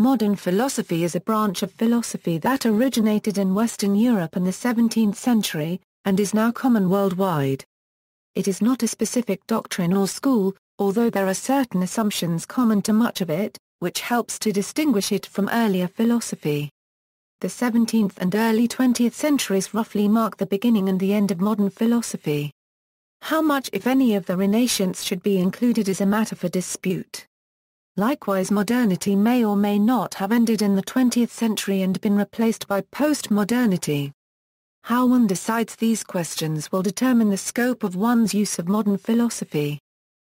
Modern philosophy is a branch of philosophy that originated in Western Europe in the 17th century, and is now common worldwide. It is not a specific doctrine or school, although there are certain assumptions common to much of it, which helps to distinguish it from earlier philosophy. The 17th and early 20th centuries roughly mark the beginning and the end of modern philosophy. How much, if any, of the Renaissance should be included is a matter for dispute. Likewise, modernity may or may not have ended in the 20th century and been replaced by postmodernity. How one decides these questions will determine the scope of one's use of modern philosophy.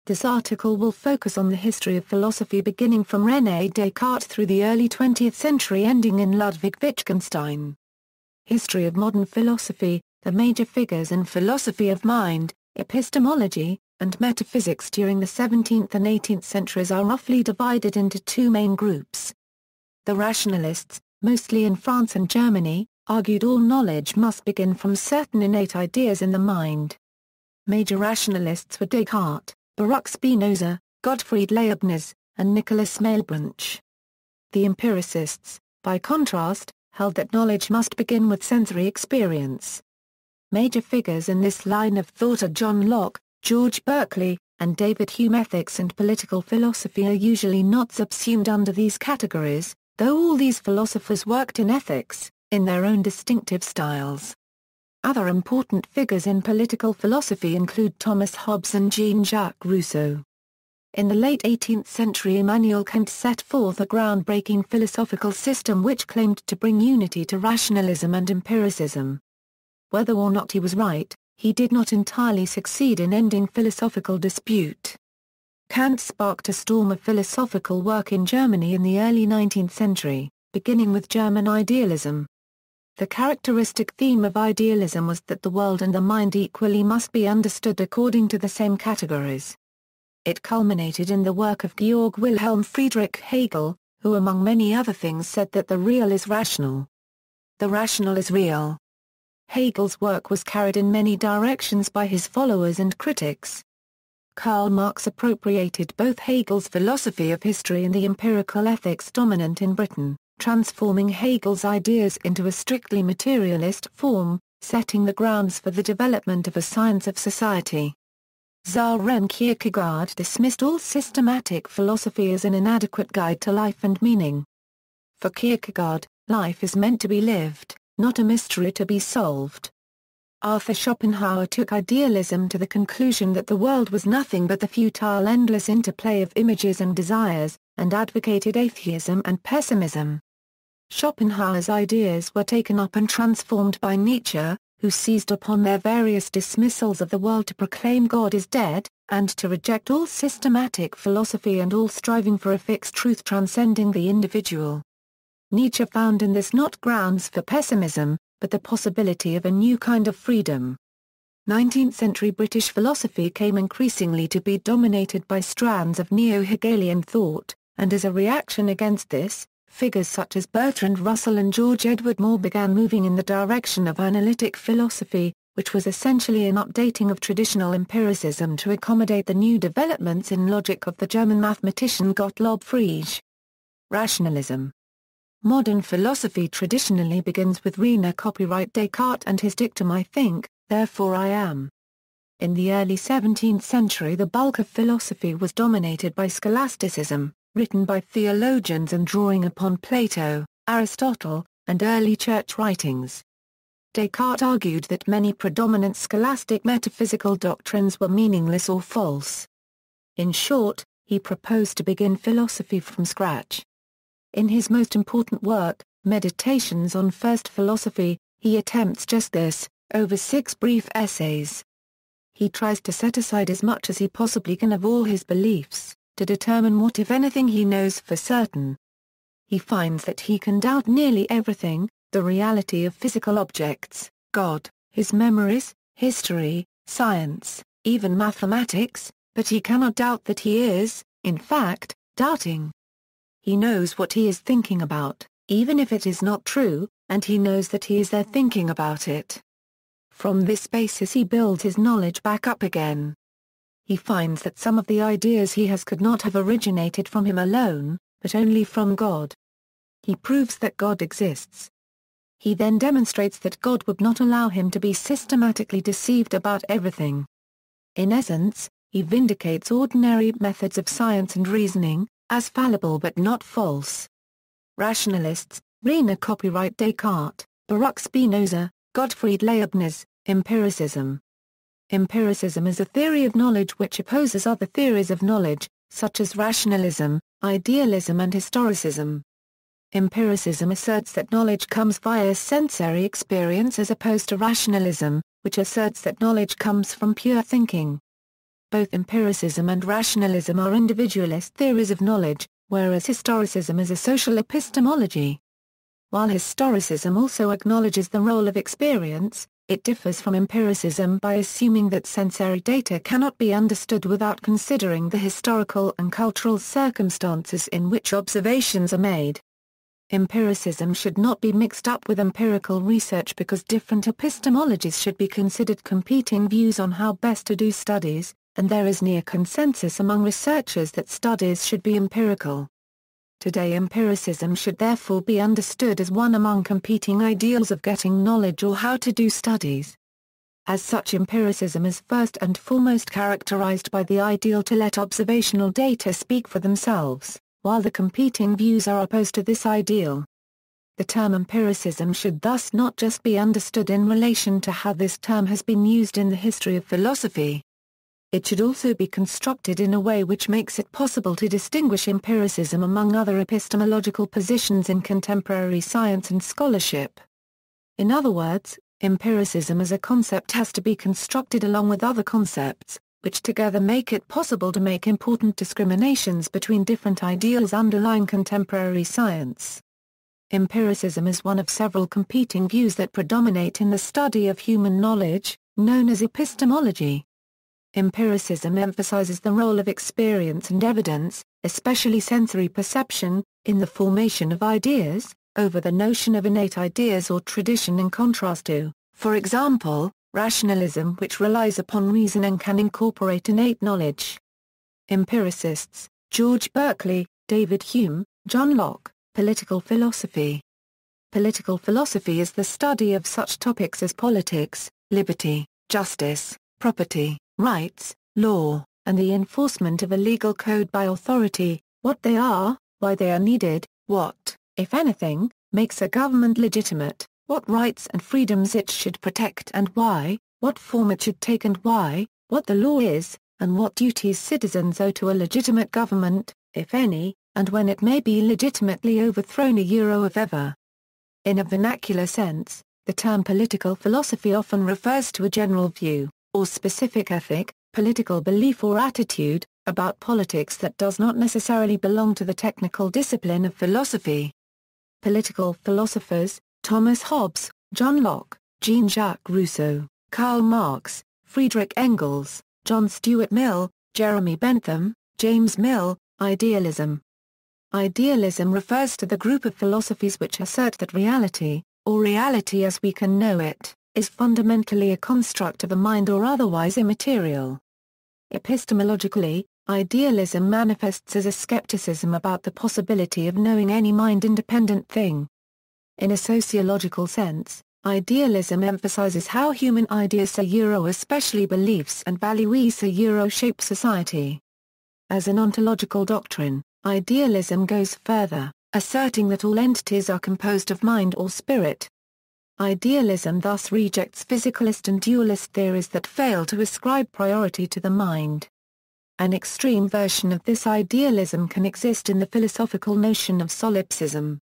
This article will focus on the history of philosophy beginning from Rene Descartes through the early 20th century ending in Ludwig Wittgenstein. History of modern philosophy, the major figures in philosophy of mind, epistemology, and metaphysics during the 17th and 18th centuries are roughly divided into two main groups. The rationalists, mostly in France and Germany, argued all knowledge must begin from certain innate ideas in the mind. Major rationalists were Descartes, Baruch Spinoza, Gottfried Leibniz, and Nicholas Malebranche. The empiricists, by contrast, held that knowledge must begin with sensory experience. Major figures in this line of thought are John Locke, George Berkeley, and David Hume. Ethics and political philosophy are usually not subsumed under these categories, though all these philosophers worked in ethics, in their own distinctive styles. Other important figures in political philosophy include Thomas Hobbes and Jean-Jacques Rousseau. In the late 18th century, Immanuel Kant set forth a groundbreaking philosophical system which claimed to bring unity to rationalism and empiricism. Whether or not he was right, he did not entirely succeed in ending philosophical dispute. Kant sparked a storm of philosophical work in Germany in the early 19th century, beginning with German idealism. The characteristic theme of idealism was that the world and the mind equally must be understood according to the same categories. It culminated in the work of Georg Wilhelm Friedrich Hegel, who among many other things said that the real is rational. The rational is real. Hegel's work was carried in many directions by his followers and critics. Karl Marx appropriated both Hegel's philosophy of history and the empirical ethics dominant in Britain, transforming Hegel's ideas into a strictly materialist form, setting the grounds for the development of a science of society. Søren Kierkegaard dismissed all systematic philosophy as an inadequate guide to life and meaning. For Kierkegaard, life is meant to be lived, not a mystery to be solved. Arthur Schopenhauer took idealism to the conclusion that the world was nothing but the futile endless interplay of images and desires, and advocated atheism and pessimism. Schopenhauer's ideas were taken up and transformed by Nietzsche, who seized upon their various dismissals of the world to proclaim God is dead, and to reject all systematic philosophy and all striving for a fixed truth transcending the individual. Nietzsche found in this not grounds for pessimism, but the possibility of a new kind of freedom. 19th-century British philosophy came increasingly to be dominated by strands of neo-Hegelian thought, and as a reaction against this, figures such as Bertrand Russell and George Edward Moore began moving in the direction of analytic philosophy, which was essentially an updating of traditional empiricism to accommodate the new developments in logic of the German mathematician Gottlob Frege. Rationalism. Modern philosophy traditionally begins with Rene Descartes and his dictum I think, therefore I am. In the early 17th century the bulk of philosophy was dominated by scholasticism, written by theologians and drawing upon Plato, Aristotle, and early church writings. Descartes argued that many predominant scholastic metaphysical doctrines were meaningless or false. In short, he proposed to begin philosophy from scratch. In his most important work, Meditations on First Philosophy, he attempts just this, over 6 brief essays. He tries to set aside as much as he possibly can of all his beliefs, to determine what if anything he knows for certain. He finds that he can doubt nearly everything, the reality of physical objects, God, his memories, history, science, even mathematics, but he cannot doubt that he is, in fact, doubting. He knows what he is thinking about, even if it is not true, and he knows that he is there thinking about it. From this basis he builds his knowledge back up again. He finds that some of the ideas he has could not have originated from him alone, but only from God, he proves that God exists. He then demonstrates that God would not allow him to be systematically deceived about everything. In essence, he vindicates ordinary methods of science and reasoning, as fallible but not false. Rationalists, Rene Descartes, Baruch Spinoza, Gottfried Leibniz, Empiricism. Empiricism is a theory of knowledge which opposes other theories of knowledge, such as rationalism, idealism and historicism. Empiricism asserts that knowledge comes via sensory experience as opposed to rationalism, which asserts that knowledge comes from pure thinking. Both empiricism and rationalism are individualist theories of knowledge, whereas historicism is a social epistemology. While historicism also acknowledges the role of experience, it differs from empiricism by assuming that sensory data cannot be understood without considering the historical and cultural circumstances in which observations are made. Empiricism should not be mixed up with empirical research because different epistemologies should be considered competing views on how best to do studies, and there is near consensus among researchers that studies should be empirical. Today empiricism should therefore be understood as one among competing ideals of getting knowledge or how to do studies. As such, empiricism is first and foremost characterized by the ideal to let observational data speak for themselves, while the competing views are opposed to this ideal. The term empiricism should thus not just be understood in relation to how this term has been used in the history of philosophy. It should also be constructed in a way which makes it possible to distinguish empiricism among other epistemological positions in contemporary science and scholarship. In other words, empiricism as a concept has to be constructed along with other concepts, which together make it possible to make important discriminations between different ideals underlying contemporary science. Empiricism is one of several competing views that predominate in the study of human knowledge, known as epistemology. Empiricism emphasizes the role of experience and evidence, especially sensory perception, in the formation of ideas, over the notion of innate ideas or tradition in contrast to, for example, rationalism which relies upon reason and can incorporate innate knowledge. Empiricists, George Berkeley, David Hume, John Locke, Political Philosophy. Political philosophy is the study of such topics as politics, liberty, justice, property, rights, law, and the enforcement of a legal code by authority, what they are, why they are needed, what, if anything, makes a government legitimate, what rights and freedoms it should protect and why, what form it should take and why, what the law is, and what duties citizens owe to a legitimate government, if any, and when it may be legitimately overthrown if ever. In a vernacular sense, the term political philosophy often refers to a general view, or specific ethic, political belief or attitude, about politics that does not necessarily belong to the technical discipline of philosophy. Political philosophers, Thomas Hobbes, John Locke, Jean-Jacques Rousseau, Karl Marx, Friedrich Engels, John Stuart Mill, Jeremy Bentham, James Mill, Idealism. Idealism refers to the group of philosophies which assert that reality, or reality as we can know it, is fundamentally a construct of the mind or otherwise immaterial. Epistemologically, idealism manifests as a skepticism about the possibility of knowing any mind-independent thing. In a sociological sense, idealism emphasizes how human ideas especially beliefs and values shape society. As an ontological doctrine, idealism goes further, asserting that all entities are composed of mind or spirit. Idealism thus rejects physicalist and dualist theories that fail to ascribe priority to the mind. An extreme version of this idealism can exist in the philosophical notion of solipsism.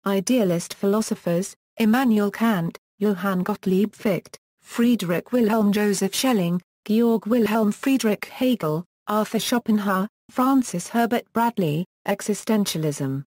Idealist philosophers, Immanuel Kant, Johann Gottlieb Fichte, Friedrich Wilhelm Joseph Schelling, Georg Wilhelm Friedrich Hegel, Arthur Schopenhauer, Francis Herbert Bradley, Existentialism.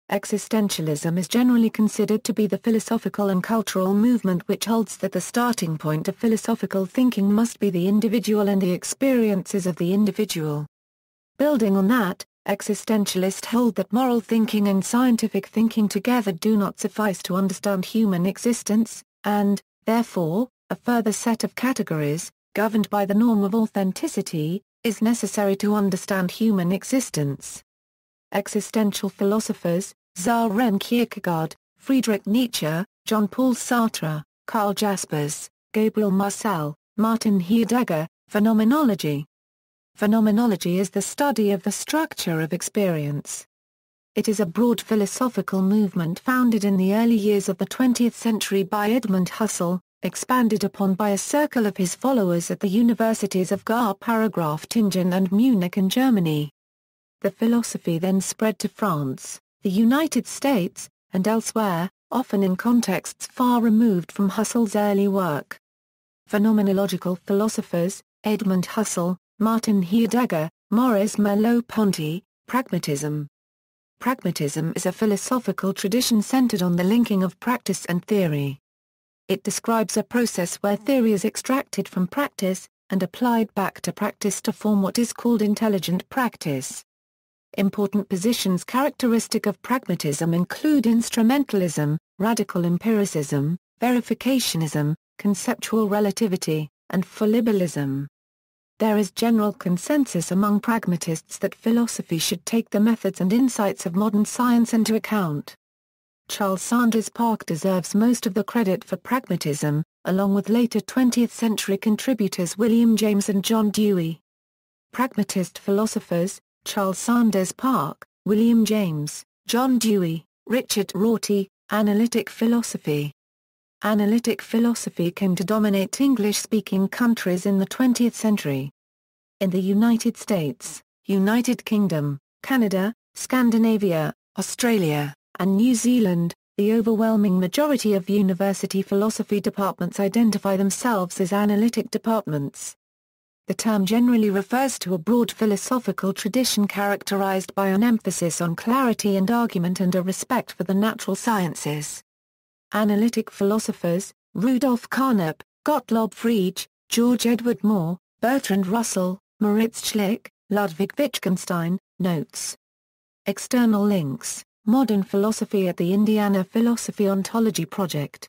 Existentialism is generally considered to be the philosophical and cultural movement which holds that the starting point of philosophical thinking must be the individual and the experiences of the individual. Building on that, existentialists hold that moral thinking and scientific thinking together do not suffice to understand human existence, and, therefore, a further set of categories, governed by the norm of authenticity, is necessary to understand human existence. Existential philosophers, Søren Kierkegaard, Friedrich Nietzsche, Jean-Paul Sartre, Karl Jaspers, Gabriel Marcel, Martin Heidegger. Phenomenology. Phenomenology is the study of the structure of experience. It is a broad philosophical movement founded in the early years of the 20th century by Edmund Husserl, expanded upon by a circle of his followers at the universities of Gar-Paragraph-Tingen and Munich in Germany. The philosophy then spread to France, the United States, and elsewhere, often in contexts far removed from Husserl's early work. Phenomenological philosophers: Edmund Husserl, Martin Heidegger, Maurice Merleau-Ponty. Pragmatism. Pragmatism is a philosophical tradition centered on the linking of practice and theory. It describes a process where theory is extracted from practice, and applied back to practice to form what is called intelligent practice. Important positions characteristic of pragmatism include instrumentalism, radical empiricism, verificationism, conceptual relativity, and fallibilism. There is general consensus among pragmatists that philosophy should take the methods and insights of modern science into account. Charles Sanders Peirce deserves most of the credit for pragmatism, along with later 20th century contributors William James and John Dewey. Pragmatist philosophers: Charles Sanders Peirce, William James, John Dewey, Richard Rorty. Analytic philosophy. Analytic philosophy came to dominate English-speaking countries in the 20th century. In the United States, United Kingdom, Canada, Scandinavia, Australia, and New Zealand, the overwhelming majority of university philosophy departments identify themselves as analytic departments. The term generally refers to a broad philosophical tradition characterized by an emphasis on clarity and argument and a respect for the natural sciences. Analytic philosophers: Rudolf Carnap, Gottlob Frege, George Edward Moore, Bertrand Russell, Moritz Schlick, Ludwig Wittgenstein. Notes. External links: Modern Philosophy at the Indiana Philosophy Ontology Project.